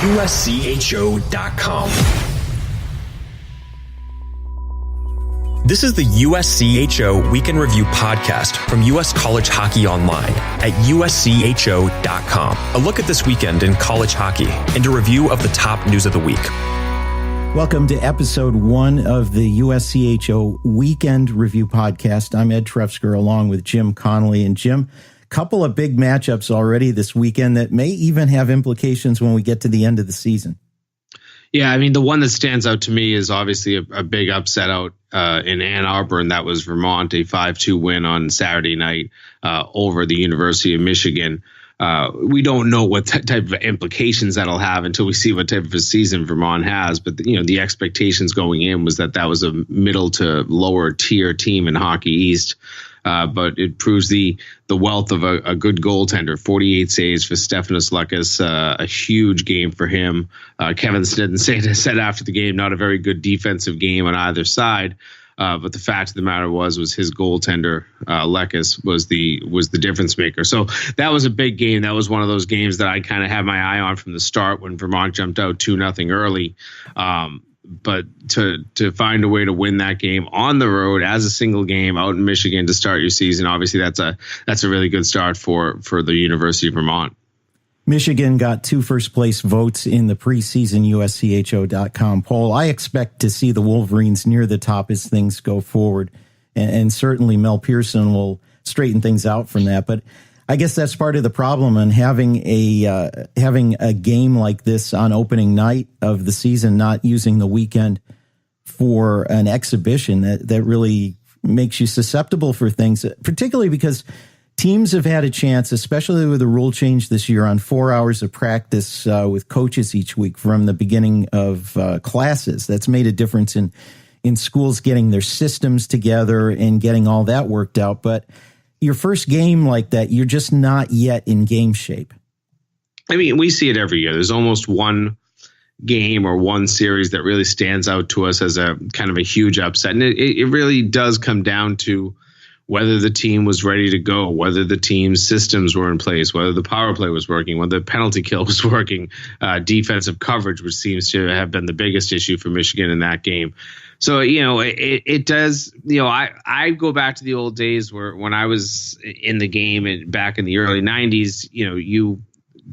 USCHO.com. This is the USCHO Weekend Review podcast from U.S. College Hockey Online at USCHO.com. A look at this weekend in college hockey and a review of the top news of the week. Welcome to episode 1 of the USCHO Weekend Review podcast. I'm Ed Trefzger along with Jim Connelly. And Jim, couple of big matchups already this weekend that may even have implications when we get to the end of the season. Yeah, I mean, the one that stands out to me is obviously a big upset out in Ann Arbor, and that was Vermont, a 5-2 win on Saturday night over the University of Michigan. We don't know what type of implications that'll have until we see what type of a season Vermont has. But, the expectations going in was that was a middle to lower tier team in Hockey East. But it proves the wealth of a good goaltender. 48 saves for Stefanos Lukas, a huge game for him. Kevin Snedden said after the game, not a very good defensive game on either side. But the fact of the matter was his goaltender, Lukas, was the difference maker. So that was a big game. That was one of those games that I kind of had my eye on from the start when Vermont jumped out 2-0 early. But to find a way to win that game on the road as a single game out in Michigan to start your season, obviously that's a really good start for the University of Vermont. Michigan got 2 first-place votes in the preseason USCHO.com poll. I expect to see the Wolverines near the top as things go forward, and certainly Mel Pearson will straighten things out from that. But I guess that's part of the problem, and having a game like this on opening night of the season, not using the weekend for an exhibition, that really makes you susceptible for things, particularly because teams have had a chance, especially with the rule change this year, on 4 hours of practice with coaches each week from the beginning of classes. That's made a difference in schools getting their systems together and getting all that worked out. But your first game like that, you're just not yet in game shape. I mean, we see it every year. There's almost one game or one series that really stands out to us as a kind of a huge upset. And it really does come down to whether the team was ready to go, whether the team's systems were in place, whether the power play was working, whether the penalty kill was working, defensive coverage, which seems to have been the biggest issue for Michigan in that game. So, it does, I go back to the old days where when I was in the game and back in the early 90s, you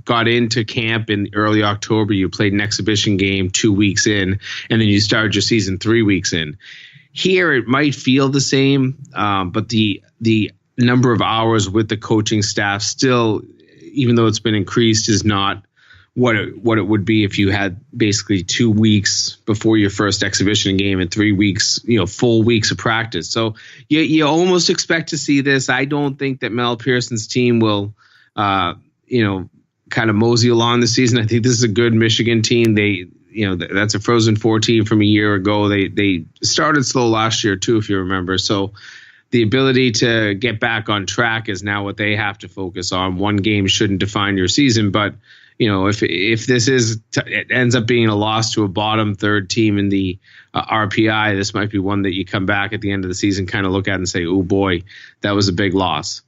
got into camp in early October, you played an exhibition game 2 weeks in, and then you started your season 3 weeks in. Here, it might feel the same, but the number of hours with the coaching staff still, even though it's been increased, is not what it would be if you had basically 2 weeks before your first exhibition game and 3 weeks, full weeks of practice. So you almost expect to see this. I don't think that Mel Pearson's team will, kind of mosey along the season. I think this is a good Michigan team. That's a Frozen Four team from a year ago. They started slow last year too, if you remember. So the ability to get back on track is now what they have to focus on. One game shouldn't define your season, but if this it ends up being a loss to a bottom third team in the RPI, this might be one that you come back at the end of the season, kind of look at and say, oh boy, that was a big loss.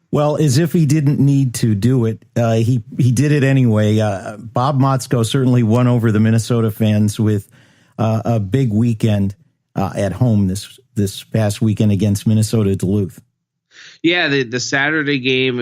Well, as if he didn't need to do it, he did it anyway. Bob Motzko certainly won over the Minnesota fans with a big weekend at home this past weekend against Minnesota Duluth. Yeah, the Saturday game,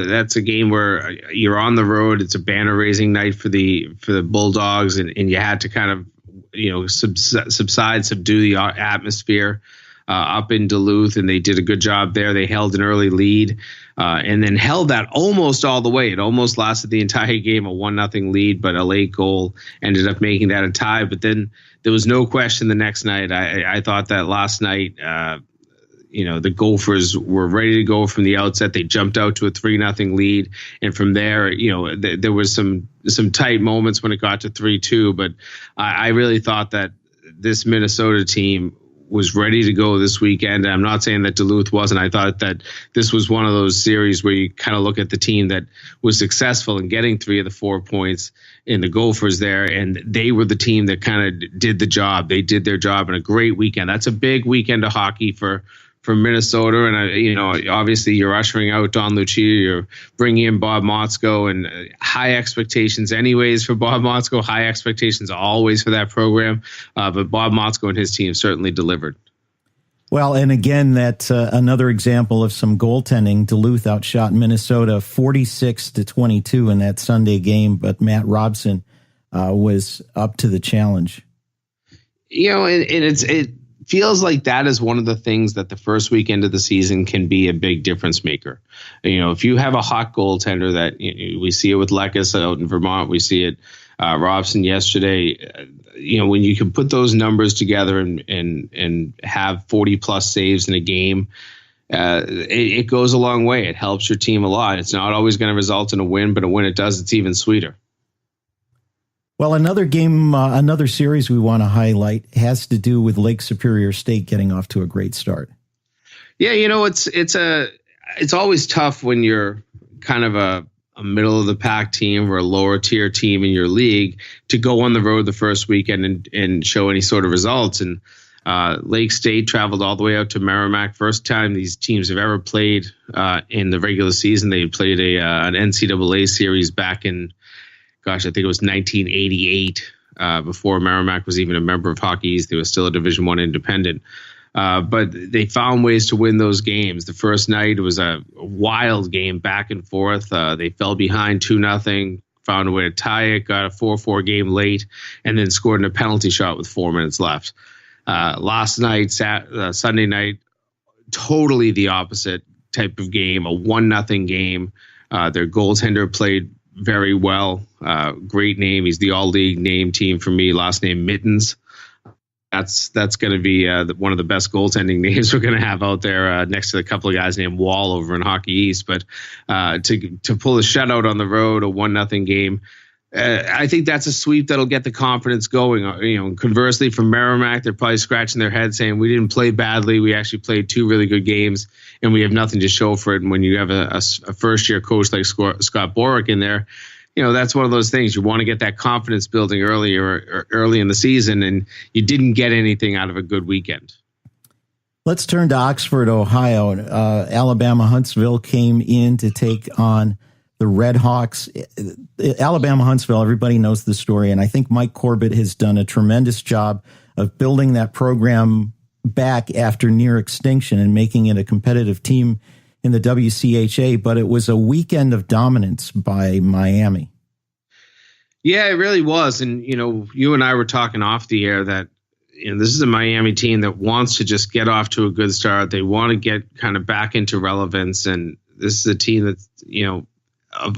that's a game where you're on the road. It's a banner raising night for the Bulldogs, and you had to kind of subdue the atmosphere up in Duluth, and they did a good job there. They held an early lead and then held that almost all the way. It almost lasted the entire game, a 1-0 lead, but a late goal ended up making that a tie. But then there was no question the next night. I thought that last night, the Gophers were ready to go from the outset. They jumped out to a 3-0 lead. And from there, there was some tight moments when it got to 3-2. But I really thought that this Minnesota team was ready to go this weekend. I'm not saying that Duluth wasn't. I thought that this was one of those series where you kind of look at the team that was successful in getting 3 of the 4 points in the Gophers there, and they were the team that kind of did the job. They did their job in a great weekend. That's a big weekend of hockey for Minnesota, and obviously you're ushering out Don Lucia, you're bringing in Bob Motzko, and high expectations anyways for Bob Motzko, high expectations always for that program, but Bob Motzko and his team certainly delivered. Well, and again, that's another example of some goaltending. Duluth outshot Minnesota 46-22 in that Sunday game, but Matt Robson was up to the challenge. And it feels like that is one of the things that the first weekend of the season can be a big difference maker. If you have a hot goaltender that we see it with Lekes out in Vermont, we see it Robson yesterday. When you can put those numbers together and have 40 plus saves in a game, it goes a long way. It helps your team a lot. It's not always going to result in a win, but when it does, it's even sweeter. Well, another game, another series we want to highlight has to do with Lake Superior State getting off to a great start. Yeah, it's always tough when you're kind of a middle of the pack team or a lower tier team in your league to go on the road the first weekend and show any sort of results. And Lake State traveled all the way out to Merrimack. First time these teams have ever played in the regular season. They played an NCAA series back in, I think it was 1988, before Merrimack was even a member of Hockey East. They were still a Division I independent. But they found ways to win those games. The first night, it was a wild game back and forth. They fell behind 2-0, found a way to tie it, got a 4-4 game late, and then scored in a penalty shot with 4 minutes left. Last night, Sunday night, totally the opposite type of game, a 1-0 game. Their goaltender played very well. Great name. He's the all-league name team for me. Last name Mittens. That's going to be one of the best goaltending names we're going to have out there, next to a couple of guys named Wall over in Hockey East. But to pull a shutout on the road, a 1-0 game, I think that's a sweep that'll get the confidence going. Conversely, for Merrimack, they're probably scratching their head saying, we didn't play badly. We actually played 2 really good games, and we have nothing to show for it. And when you have a first-year coach like Scott Borick in there, that's one of those things. You want to get that confidence building early in the season, and you didn't get anything out of a good weekend. Let's turn to Oxford, Ohio. Alabama Huntsville came in to take on the Red Hawks. Alabama Huntsville, everybody knows the story, and I think Mike Corbett has done a tremendous job of building that program back after near extinction and making it a competitive team in the WCHA, but it was a weekend of dominance by Miami. Yeah, it really was. And, you and I were talking off the air that, this is a Miami team that wants to just get off to a good start. They want to get kind of back into relevance. And this is a team that's,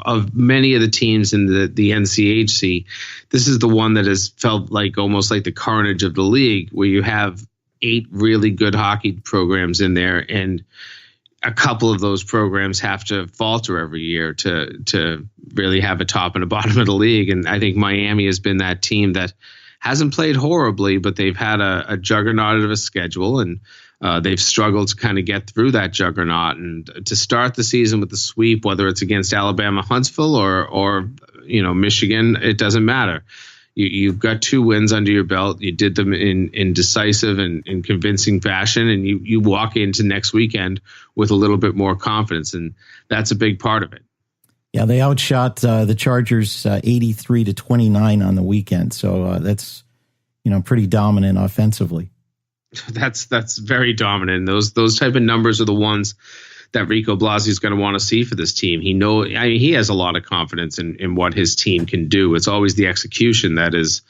of many of the teams in the NCHC, this is the one that has felt like almost like the carnage of the league, where you have 8 really good hockey programs in there, and a couple of those programs have to falter every year to really have a top and a bottom of the league. And I think Miami has been that team that hasn't played horribly, but they've had a juggernaut of a schedule, and they've struggled to kind of get through that juggernaut. And to start the season with the sweep, whether it's against Alabama Huntsville or Michigan, it doesn't matter. You've got 2 wins under your belt. You did them in decisive and convincing fashion, and you walk into next weekend with a little bit more confidence, and that's a big part of it. Yeah, they outshot the Chargers 83-29 on the weekend, so that's pretty dominant offensively. That's very dominant. Those type of numbers are the ones that Rico Blasi is going to want to see for this team. He has a lot of confidence in what his team can do. It's always the execution that is,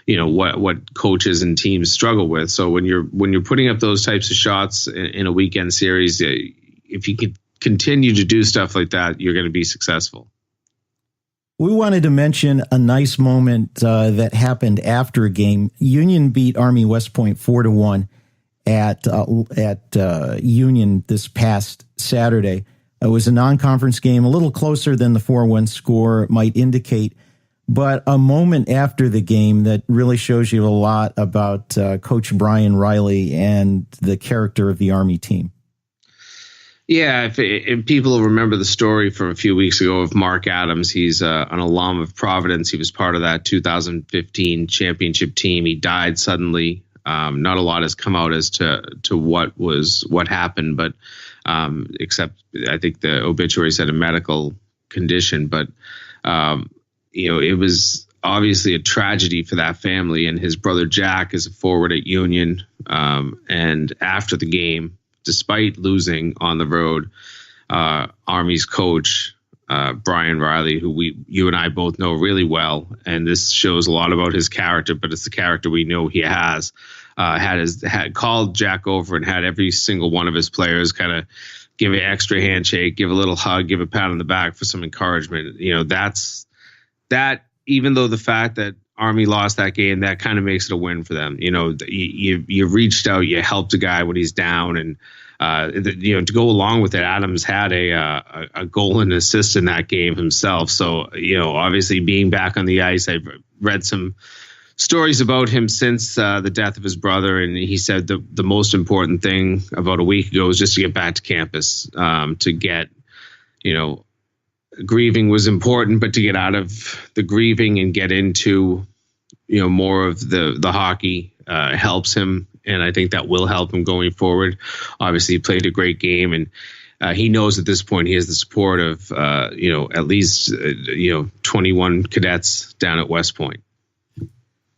what coaches and teams struggle with. So when you're putting up those types of shots in a weekend series, if you can continue to do stuff like that, you're going to be successful. We wanted to mention a nice moment that happened after a game. Union beat Army West Point 4-1 at Union this past Saturday. It was a non-conference game, a little closer than the 4-1 score might indicate, but a moment after the game that really shows you a lot about Coach Brian Riley and the character of the Army team. Yeah, if people remember the story from a few weeks ago of Mark Adams, he's an alum of Providence. He was part of that 2015 championship team. He died suddenly Not a lot has come out as to what happened, but except I think the obituary said a medical condition. But it was obviously a tragedy for that family. And his brother Jack is a forward at Union. And after the game, despite losing on the road, Army's coach, Brian Riley, who you and I both know really well, and this shows a lot about his character, but it's the character we know he has, had called Jack over and had every single one of his players kind of give an extra handshake, give a little hug, give a pat on the back for some encouragement. That even though the fact that Army lost that game, that kind of makes it a win for them. You reached out, you helped a guy when he's down, and to go along with it, Adams had a goal and assist in that game himself. So obviously being back on the ice, I've read some stories about him since the death of his brother, and he said the most important thing about a week ago was just to get back to campus, to get grieving was important, but to get out of the grieving and get into more of the hockey helps him, and I think that will help him going forward. Obviously, he played a great game, and he knows at this point he has the support of at least 21 cadets down at West Point.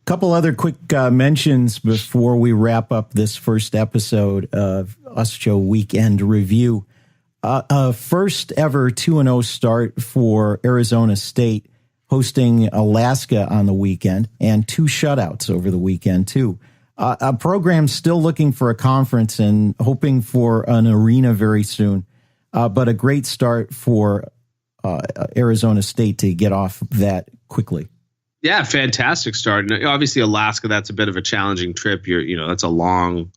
Couple other quick mentions before we wrap up this first episode of USCHO Weekend Review. First ever 2-0 start for Arizona State, hosting Alaska on the weekend, and 2 shutouts over the weekend, too. A program still looking for a conference and hoping for an arena very soon, but a great start for Arizona State to get off that quickly. Yeah, fantastic start. And obviously, Alaska, that's a bit of a challenging trip. That's a long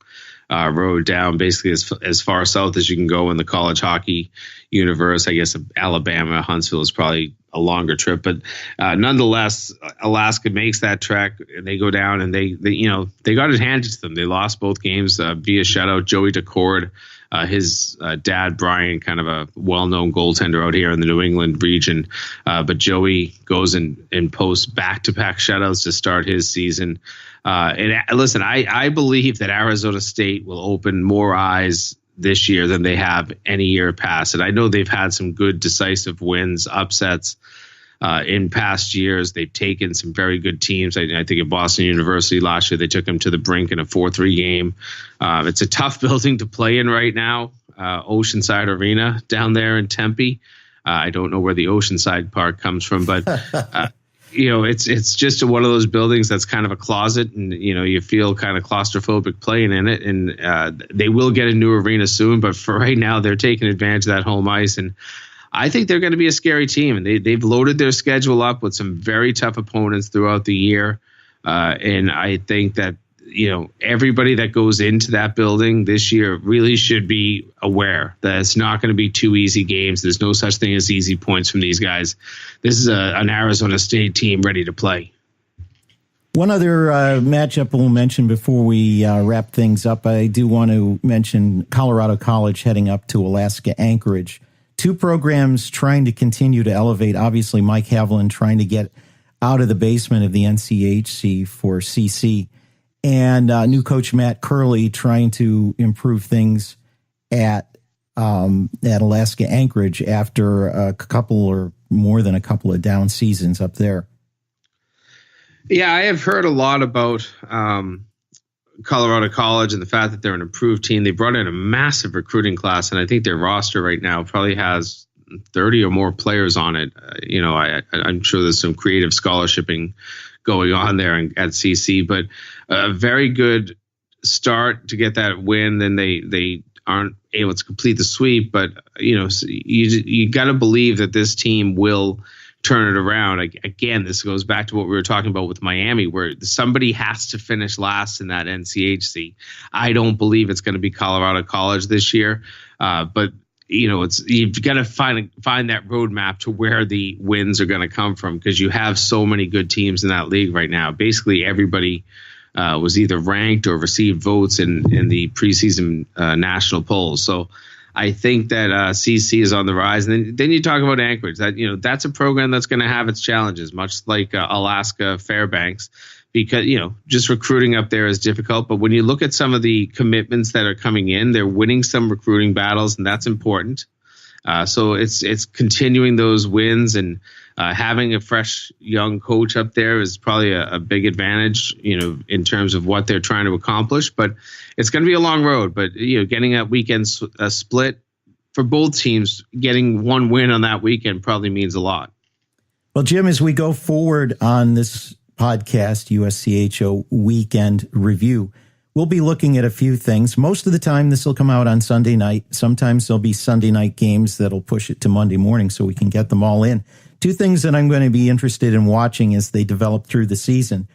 road down, basically as far south as you can go in the college hockey universe. I guess Alabama, Huntsville is probably a longer trip, but nonetheless, Alaska makes that trek, and they go down, and they got it handed to them. They lost both games via shutout. Joey DeCord, his dad, Brian, kind of a well-known goaltender out here in the New England region. But Joey goes and posts back-to-back shutouts to start his season. And listen, I believe that Arizona State will open more eyes this year than they have any year past. And I know they've had some good decisive wins, upsets in past years. They've taken some very good teams. I think at Boston University last year, they took them to the brink in a 4-3 game. It's a tough building to play in right now, Oceanside Arena down there in Tempe. I don't know where the Oceanside part comes from, but it's just one of those buildings that's kind of a closet, and you feel kind of claustrophobic playing in it. And they will get a new arena soon, but for right now, they're taking advantage of that home ice, and I think they're going to be a scary team. And they've loaded their schedule up with some very tough opponents throughout the year, and I think that everybody that goes into that building this year really should be aware that it's not going to be 2 easy games. There's no such thing as easy points from these guys. This is an Arizona State team ready to play. One other matchup we'll mention before we wrap things up, I do want to mention Colorado College heading up to Alaska Anchorage. 2 programs trying to continue to elevate. Obviously, Mike Haviland trying to get out of the basement of the NCHC for CC. And new coach Matt Curley trying to improve things at Alaska Anchorage after a couple or more than a couple of down seasons up there. Yeah, I have heard a lot about Colorado College and the fact that they're an improved team. They brought in a massive recruiting class, and I think their roster right now probably has 30 or more players on it. I'm sure there's some creative scholarshiping going on there at CC, but a very good start to get that win. Then they aren't able to complete the sweep, but you got to believe that this team will turn it around. Again, this goes back to what we were talking about with Miami, where somebody has to finish last in that NCHC. I don't believe it's going to be Colorado College this year, but you've got to find that roadmap to where the wins are going to come from, because you have so many good teams in that league right now. Basically, everybody was either ranked or received votes in the preseason national polls. So I think that CC is on the rise. And then you talk about Anchorage. That's a program that's going to have its challenges, much like Alaska Fairbanks. because, just recruiting up there is difficult. But when you look at some of the commitments that are coming in, they're winning some recruiting battles, and that's important. So it's continuing those wins, and having a fresh young coach up there is probably a big advantage, in terms of what they're trying to accomplish. But it's going to be a long road. But getting a weekend split for both teams, getting one win on that weekend probably means a lot. Well, Jim, as we go forward on this podcast, USCHO Weekend Review, we'll be looking at a few things. Most of the time, this will come out on Sunday night. Sometimes there'll be Sunday night games that'll push it to Monday morning so we can get them all in. Two things that I'm going to be interested in watching as they develop through the season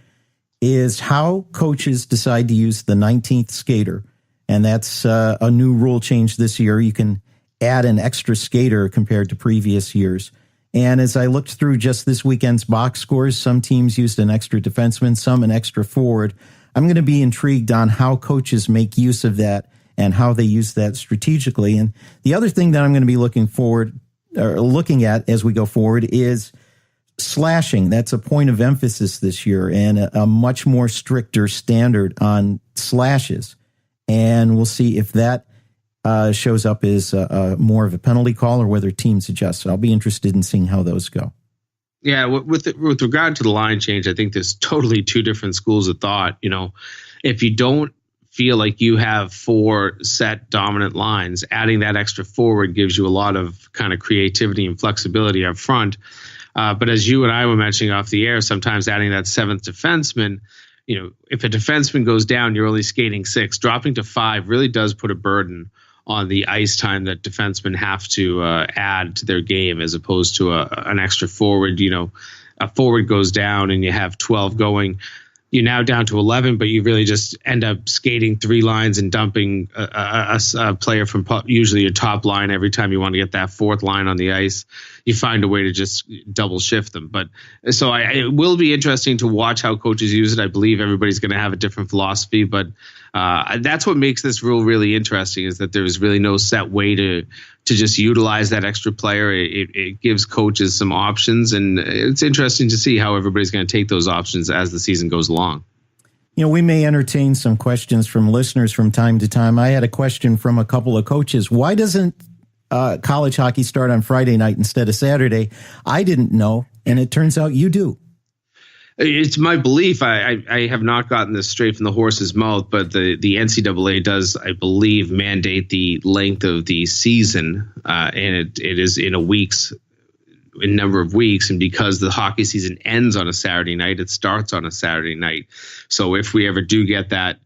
is how coaches decide to use the 19th skater. And that's a new rule change this year. You can add an extra skater compared to previous years. And as I looked through just this weekend's box scores, some teams used an extra defenseman, some an extra forward. I'm going to be intrigued on how coaches make use of that and how they use that strategically. And the other thing that I'm going to be looking at as we go forward is slashing. That's a point of emphasis this year, and a much more stricter standard on slashes. And we'll see if that shows up as more of a penalty call or whether teams adjust. So I'll be interested in seeing how those go. Yeah, with regard to the line change, I think there's totally two different schools of thought. If you don't feel like you have 4 set dominant lines, adding that extra forward gives you a lot of kind of creativity and flexibility up front. But as you and I were mentioning off the air, sometimes adding that 7th defenseman, if a defenseman goes down, you're only skating 6. Dropping to 5 really does put a burden on the ice time that defensemen have to add to their game, as opposed to an extra forward. A forward goes down and you have 12 going. You're now down to 11, but you really just end up skating 3 lines and dumping a player from usually your top line every time you want to get that 4th line on the ice. You find a way to just double shift them. But so it will be interesting to watch how coaches use it. I believe everybody's going to have a different philosophy, but that's what makes this rule really interesting, is that there's really no set way to just utilize that extra player. It gives coaches some options, and it's interesting to see how everybody's going to take those options as the season goes along. We may entertain some questions from listeners from time to time. I had a question from a couple of coaches. Why doesn't college hockey start on Friday night instead of Saturday? I didn't know, and it turns out you do. It's my belief. I have not gotten this straight from the horse's mouth, but the NCAA does, I believe, mandate the length of the season, and it is in a number of weeks. And because the hockey season ends on a Saturday night, it starts on a Saturday night. So if we ever do get that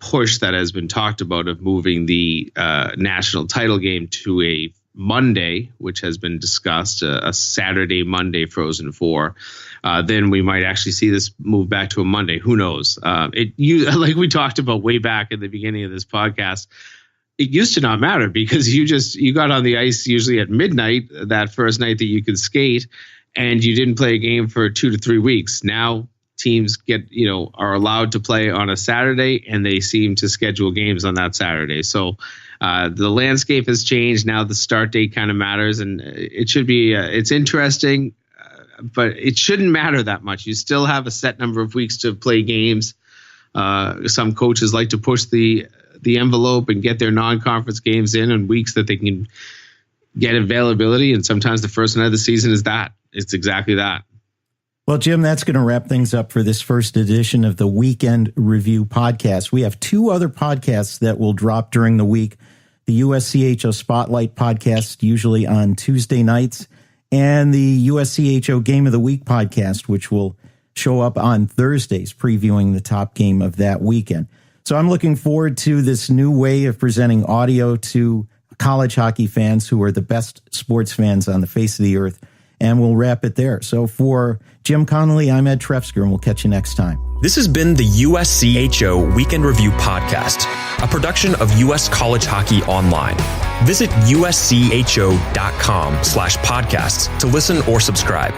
push that has been talked about of moving the national title game to a Monday, which has been discussed, a Saturday, Monday Frozen Four, then we might actually see this move back to a Monday. Who knows? Like we talked about way back at the beginning of this podcast, it used to not matter because you got on the ice usually at midnight that first night that you could skate, and you didn't play a game for 2 to 3 weeks. Now teams are allowed to play on a Saturday, and they seem to schedule games on that Saturday. So the landscape has changed. Now the start date kind of matters, and it should be, it's interesting, but it shouldn't matter that much. You still have a set number of weeks to play games. Some coaches like to push the envelope and get their non-conference games in weeks that they can get availability. And sometimes the first night of the season is that. It's exactly that. Well, Jim, that's going to wrap things up for this first edition of the Weekend Review podcast. We have 2 other podcasts that will drop during the week. The USCHO Spotlight podcast, usually on Tuesday nights, and the USCHO Game of the Week podcast, which will show up on Thursdays, previewing the top game of that weekend. So I'm looking forward to this new way of presenting audio to college hockey fans who are the best sports fans on the face of the earth. And we'll wrap it there. So for Jim Connelly, I'm Ed Trefzger, and we'll catch you next time. This has been the USCHO Weekend Review Podcast, a production of U.S. College Hockey Online. Visit uscho.com/podcasts to listen or subscribe.